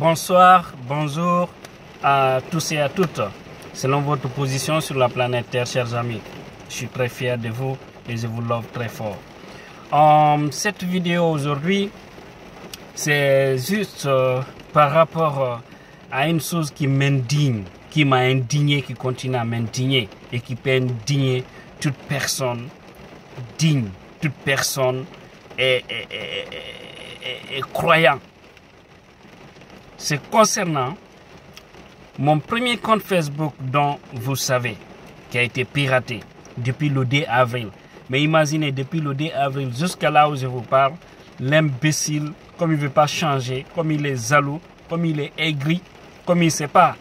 Bonsoir, bonjour à tous et à toutes. Selon votre position sur la planète Terre, chers amis, je suis très fier de vous et je vous love très fort. Cette vidéo aujourd'hui, c'est juste par rapport à une chose qui m'indigne, qui m'a indigné, qui continue à m'indigner et qui peut indigner toute personne digne, toute personne est croyant. C'est concernant mon premier compte Facebook dont vous savez, qui a été piraté depuis le 2 avril. Mais imaginez, depuis le 2 avril jusqu'à là où je vous parle, l'imbécile, comme il ne veut pas changer, comme il est jaloux, comme il est aigri, comme il ne sait pas,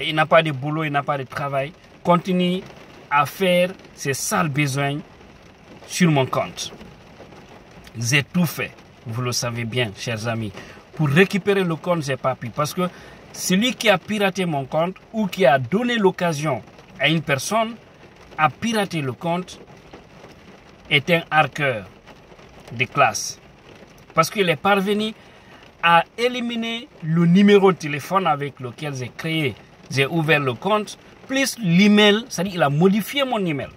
il n'a pas de boulot, il n'a pas de travail, continue à faire ses sales besoins sur mon compte. J'ai tout fait, vous le savez bien, chers amis. Pour récupérer le compte, je n'ai pas pu. Parce que celui qui a piraté mon compte ou qui a donné l'occasion à une personne à pirater le compte est un hacker de classe. Parce qu'il est parvenu à éliminer le numéro de téléphone avec lequel j'ai ouvert le compte, plus l'email, c'est-à-dire il a modifié mon email.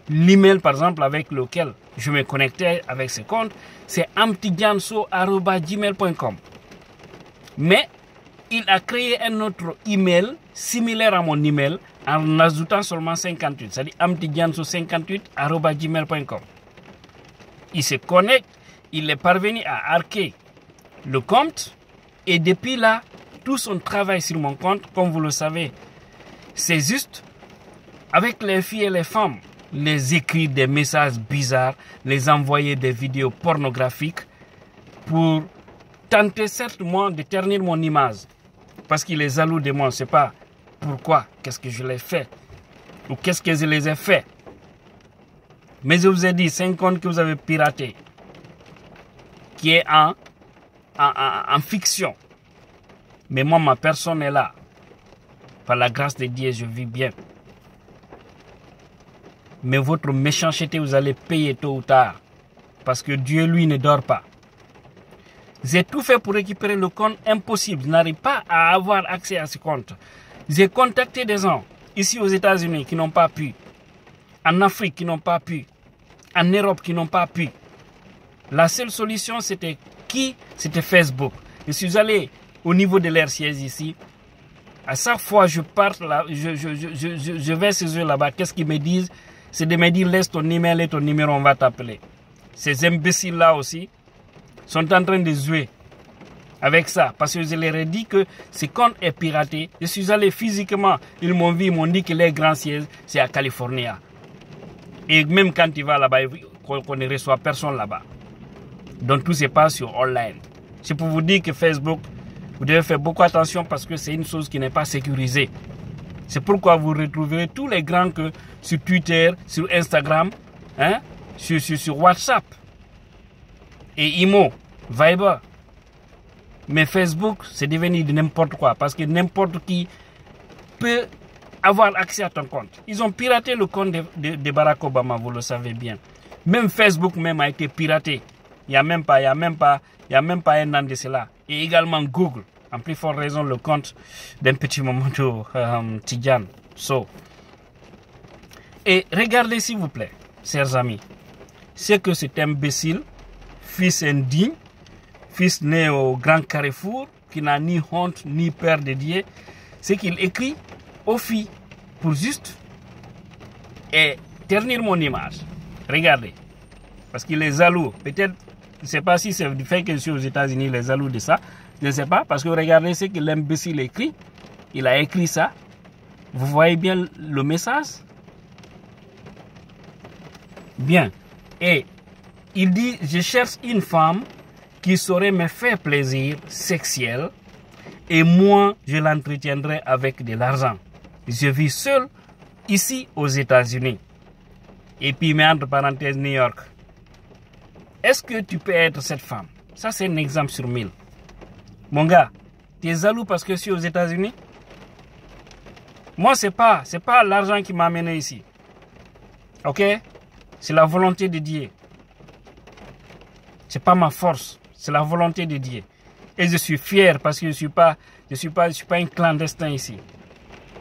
L'email, par exemple, avec lequel je me connectais avec ce compte, c'est amtidianso@gmail.com. Mais il a créé un autre email similaire à mon email en ajoutant seulement 58, c'est-à-dire amtidianso58@gmail.com. Il se connecte, il est parvenu à hacker le compte et depuis là, tout son travail sur mon compte, comme vous le savez, c'est juste avec les filles et les femmes, les écrire des messages bizarres, les envoyer des vidéos pornographiques pour tenter certainement de ternir mon image. Parce qu'il est jaloux de moi, on ne sait pas pourquoi, qu'est-ce que je l'ai fait ou qu'est-ce que je les ai fait. Mais je vous ai dit, c'est un compte que vous avez piraté, qui est en fiction. Mais moi, ma personne est là. Par la grâce de Dieu, je vis bien. Mais votre méchanceté, vous allez payer tôt ou tard. Parce que Dieu, lui, ne dort pas. J'ai tout fait pour récupérer le compte, impossible. Je n'arrive pas à avoir accès à ce compte. J'ai contacté des gens ici aux États-Unis qui n'ont pas pu. En Afrique qui n'ont pas pu. En Europe qui n'ont pas pu. La seule solution, c'était qui? C'était Facebook. Je suis allé au niveau de leur siège ici. À chaque fois je parte là, je vais chez eux là-bas. Qu'est-ce qu'ils me disent? C'est de me dire laisse ton email et ton numéro, on va t'appeler. Ces imbéciles-là aussi sont en train de jouer avec ça. Parce que je leur ai dit que ce compte est piraté. Je suis allé physiquement. Ils m'ont vu, ils m'ont dit que les grands sièges, c'est à Californie. Et même quand tu vas là-bas, qu'on ne reçoit personne là-bas. Donc tout se passe sur online. C'est pour vous dire que Facebook, vous devez faire beaucoup attention parce que c'est une chose qui n'est pas sécurisée. C'est pourquoi vous retrouverez tous les grands que sur Twitter, sur Instagram, hein, sur WhatsApp et Imo, Viber. Mais Facebook, c'est devenu de n'importe quoi parce que n'importe qui peut avoir accès à ton compte. Ils ont piraté le compte de Barack Obama, vous le savez bien. Même Facebook même a été piraté. Il n'y a même pas un an de cela. Et également Google. En plus forte raison, le compte d'un petit moment de Tidiane. Et regardez s'il vous plaît, chers amis, c'est que cet imbécile, fils indigne, fils né au grand carrefour, qui n'a ni honte ni peur de Dieu, c'est qu'il écrit aux filles pour juste ternir mon image. Regardez, parce qu'il est jaloux. Peut-être, je ne sais pas si c'est du fait que je suis aux États-Unis, il est jaloux de ça. Je ne sais pas, parce que regardez ce que l'imbécile écrit. Il a écrit ça. Vous voyez bien le message? Bien. Et il dit, je cherche une femme qui saurait me faire plaisir sexuel et moi, je l'entretiendrai avec de l'argent. Je vis seul ici aux États-Unis. Et puis, mais entre parenthèses, New York. Est-ce que tu peux être cette femme? Ça, c'est un exemple sur 1000. Mon gars, tu es jaloux parce que je suis aux États-Unis? Moi, c'est pas l'argent qui m'a amené ici. Ok? C'est la volonté de Dieu. C'est pas ma force, c'est la volonté de Dieu. Et je suis fier parce que je suis pas un clandestin ici.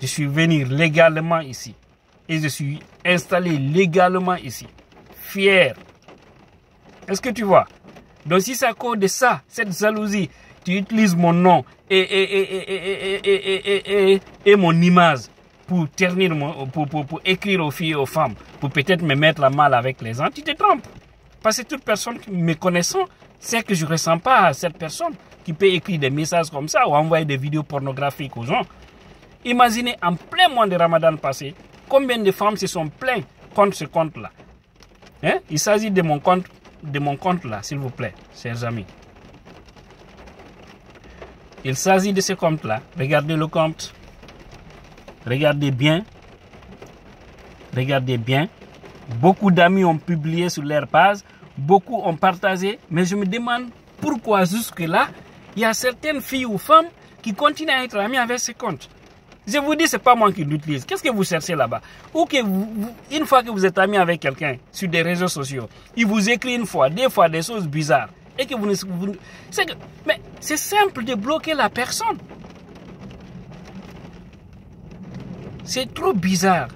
Je suis venu légalement ici. Et je suis installé légalement ici. Fier. Est-ce que tu vois? Donc si c'est à cause de ça, cette jalousie, tu utilises mon nom et mon image pour ternir, pour écrire aux filles et aux femmes, pour peut-être me mettre à mal avec les gens, tu te trompes. Parce que toute personne me connaissant sait que je ne ressens pas à cette personne qui peut écrire des messages comme ça ou envoyer des vidéos pornographiques aux gens. Imaginez en plein mois de Ramadan passé, combien de femmes se sont plaintes contre ce compte-là. Hein? Il s'agit de mon compte là, s'il vous plaît, chers amis. Il s'agit de ce compte-là. Regardez le compte. Regardez bien. Regardez bien. Beaucoup d'amis ont publié sur leur page. Beaucoup ont partagé. Mais je me demande pourquoi jusque-là, il y a certaines filles ou femmes qui continuent à être amies avec ce compte. Je vous dis, ce n'est pas moi qui l'utilise. Qu'est-ce que vous cherchez là-bas? Ou que une fois que vous êtes ami avec quelqu'un sur des réseaux sociaux, il vous écrit une fois, deux fois des choses bizarres. Et que mais c'est simple de bloquer la personne. C'est trop bizarre.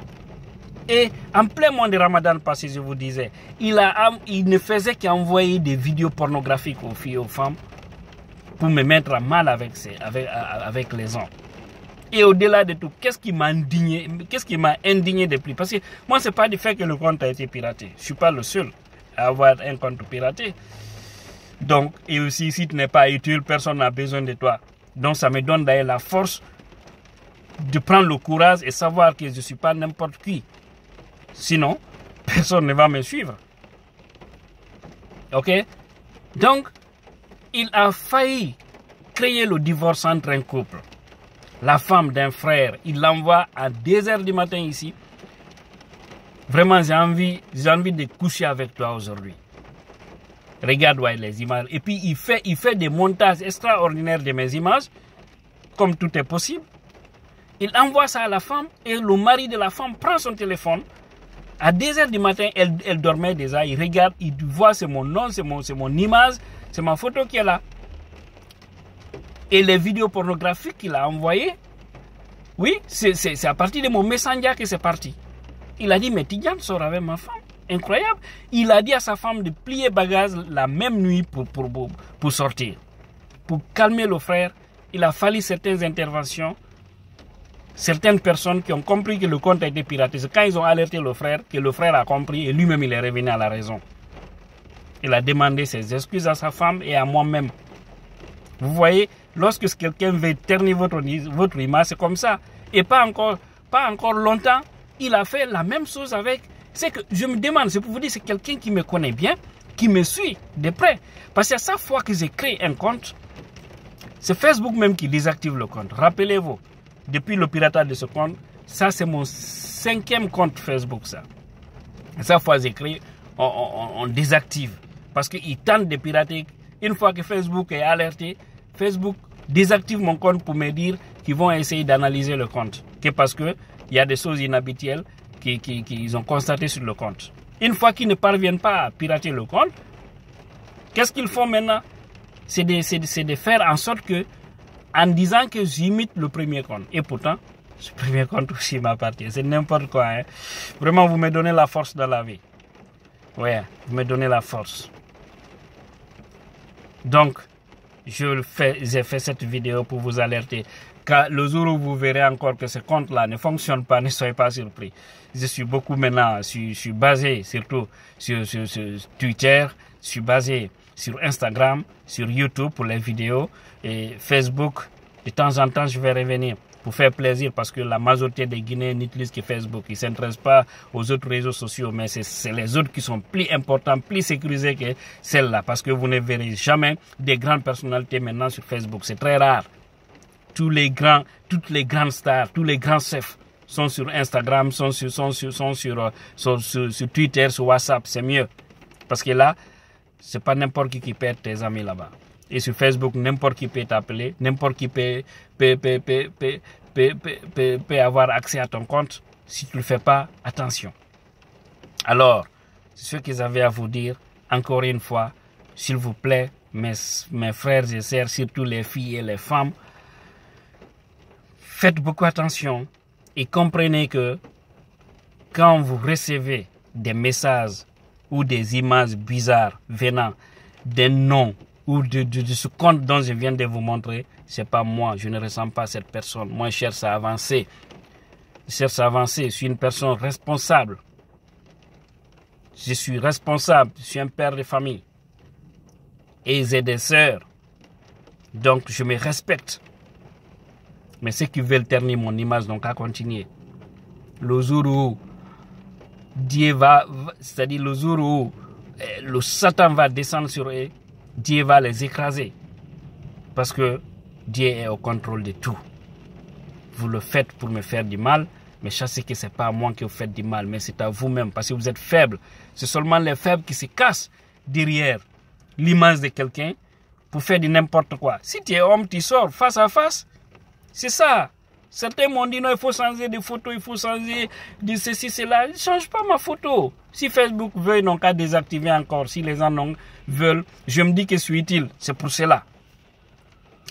Et en plein mois de Ramadan passé, je vous disais, il ne faisait qu'envoyer des vidéos pornographiques aux filles et aux femmes pour me mettre à mal avec les gens. Et au-delà de tout, qu'est-ce qui m'a indigné de plus? Parce que moi, ce n'est pas du fait que le compte a été piraté. Je ne suis pas le seul à avoir un compte piraté. Donc, et aussi, si tu n'es pas utile, personne n'a besoin de toi. Donc, ça me donne d'ailleurs la force de prendre le courage et savoir que je ne suis pas n'importe qui. Sinon, personne ne va me suivre. Ok? Donc, il a failli créer le divorce entre un couple. La femme d'un frère, il l'envoie à 2 heures du matin ici. Vraiment, j'ai envie de coucher avec toi aujourd'hui. Regarde les images. Et puis, il fait des montages extraordinaires de mes images, comme tout est possible. Il envoie ça à la femme et le mari de la femme prend son téléphone. À 2 heures du matin, elle dormait déjà. Il regarde, il voit, c'est mon nom, c'est mon image, c'est ma photo qui est là. Et les vidéos pornographiques qu'il a envoyées, oui, c'est à partir de mon messenger que c'est parti. Il a dit, mais Tidiane sort avec ma femme. Incroyable. Il a dit à sa femme de plier bagage la même nuit pour sortir. Pour calmer le frère, il a fallu certaines interventions. Certaines personnes qui ont compris que le compte a été piraté. C'est quand ils ont alerté le frère, que le frère a compris et lui-même il est revenu à la raison. Il a demandé ses excuses à sa femme et à moi-même. Vous voyez, lorsque quelqu'un veut ternir votre image, c'est comme ça. Et pas encore longtemps, il a fait la même chose avec... C'est que je me demande, c'est pour vous dire, c'est quelqu'un qui me connaît bien, qui me suit de près. Parce qu'à chaque fois que j'ai créé un compte, c'est Facebook même qui désactive le compte. Rappelez-vous, depuis le piratage de ce compte, ça c'est mon 5e compte Facebook, ça. À chaque fois que j'ai créé, on désactive. Parce qu'il tente de pirater. Une fois que Facebook est alerté, Facebook désactive mon compte pour me dire qu'ils vont essayer d'analyser le compte. Parce qu'il y a des choses inhabituelles qu'ils ont constatées sur le compte. Une fois qu'ils ne parviennent pas à pirater le compte, qu'est-ce qu'ils font maintenant? C'est de faire en sorte que, en disant que j'imite le premier compte. Et pourtant, ce premier compte aussi m'appartient. C'est n'importe quoi. Hein. Vraiment, vous me donnez la force dans la vie. Ouais, vous me donnez la force. Donc, j'ai fait cette vidéo pour vous alerter. Car le jour où vous verrez encore que ce compte-là ne fonctionne pas, ne soyez pas surpris. Je suis beaucoup maintenant, je suis basé surtout sur Twitter, je suis basé sur Instagram, sur YouTube pour les vidéos et Facebook. De temps en temps, je vais revenir pour faire plaisir parce que la majorité des Guinéens n'utilisent que Facebook. Ils ne s'intéressent pas aux autres réseaux sociaux, mais c'est les autres qui sont plus importants, plus sécurisés que celles-là parce que vous ne verrez jamais des grandes personnalités maintenant sur Facebook. C'est très rare. Toutes les grandes stars, tous les grands chefs sont sur Instagram, sont sur Twitter, sur WhatsApp. C'est mieux. Parce que là, c'est pas n'importe qui perd tes amis là-bas. Et sur Facebook, n'importe qui peut t'appeler, n'importe qui peut avoir accès à ton compte si tu ne le fais pas attention. Alors, c'est ce que j'avais à vous dire. Encore une fois, s'il vous plaît, mes frères et sœurs, surtout les filles et les femmes, faites beaucoup attention et comprenez que quand vous recevez des messages ou des images bizarres venant d'un nom ou de ce compte dont je viens de vous montrer, c'est pas moi, je ne ressens pas cette personne. Moi, je cherche à avancer. Je suis une personne responsable. Je suis responsable, je suis un père de famille. Et j'ai des sœurs. Donc, je me respecte. Mais ceux qui veulent ternir mon image n'ont qu'à continuer. Le jour où Dieu va, c'est-à-dire le jour où le Satan va descendre sur eux, Dieu va les écraser. Parce que Dieu est au contrôle de tout. Vous le faites pour me faire du mal, mais sachez que ce n'est pas à moi que vous faites du mal, mais c'est à vous-même, parce que vous êtes faible. C'est seulement les faibles qui se cachent derrière l'image de quelqu'un pour faire du n'importe quoi. Si tu es homme, tu sors face à face. C'est ça. Certains m'ont dit non, il faut changer de photo, il faut changer de ceci, cela. Je ne change pas ma photo. Si Facebook veut, ils n'ont qu'à désactiver encore. Si les gens veulent, je me dis que je suis utile. C'est pour cela.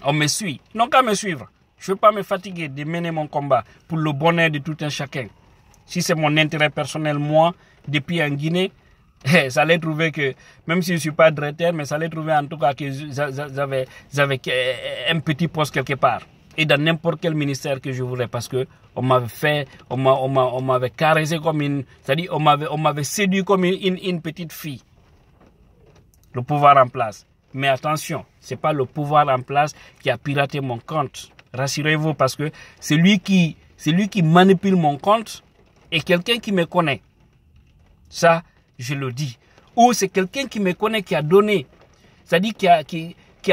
On me suit. Ils n'ont qu'à me suivre. Je ne veux pas me fatiguer de mener mon combat pour le bonheur de tout un chacun. Si c'est mon intérêt personnel, moi, depuis en Guinée, ça allait trouver que, même si je ne suis pas directeur, mais ça allait trouver en tout cas que j'avais un petit poste quelque part. Et dans n'importe quel ministère que je voulais, parce que on m'avait caressé comme une, c'est-à-dire on m'avait séduit comme une petite fille. Le pouvoir en place. Mais attention, c'est pas le pouvoir en place qui a piraté mon compte. Rassurez-vous, parce que celui qui manipule mon compte est quelqu'un qui me connaît. Ça, je le dis. Ou c'est quelqu'un qui me connaît, qui a donné, c'est-à-dire qui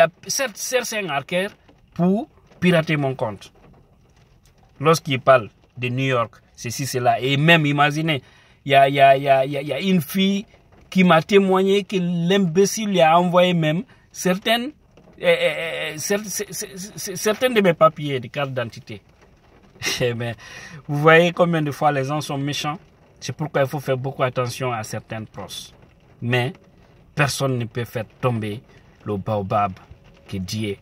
a certes un arcade pour pirater mon compte. Lorsqu'il parle de New York, ceci, cela, et même imaginez, il y a une fille qui m'a témoigné que l'imbécile lui a envoyé même certaines de mes papiers de carte d'identité. Mais vous voyez combien de fois les gens sont méchants. C'est pourquoi il faut faire beaucoup attention à certaines proches. Mais personne ne peut faire tomber le baobab que Dieu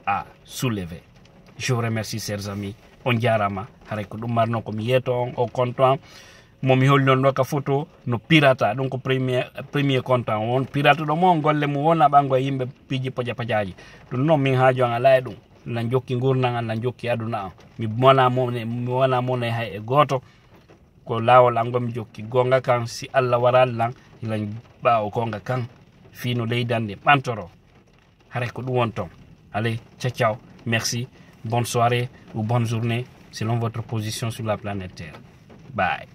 a soulevé. Je vous remercie, chers amis. On jarama hareko dum marno ko mi yeto on o content momi holli non ka photo no pirata donc premier content on pirata do mo golle mu wona bango yimbe piji poja pajaji dum non min haajo an ala dum la jokki gurnan an la jokki aduna mi wona mo ne hay e goto ko lawol an gom jokki gonga kan si Allah waral lan ila baawo gonga kan fino leydande bantoro hareko dum won ton allez ciao merci. Bonne soirée ou bonne journée selon votre position sur la planète Terre. Bye.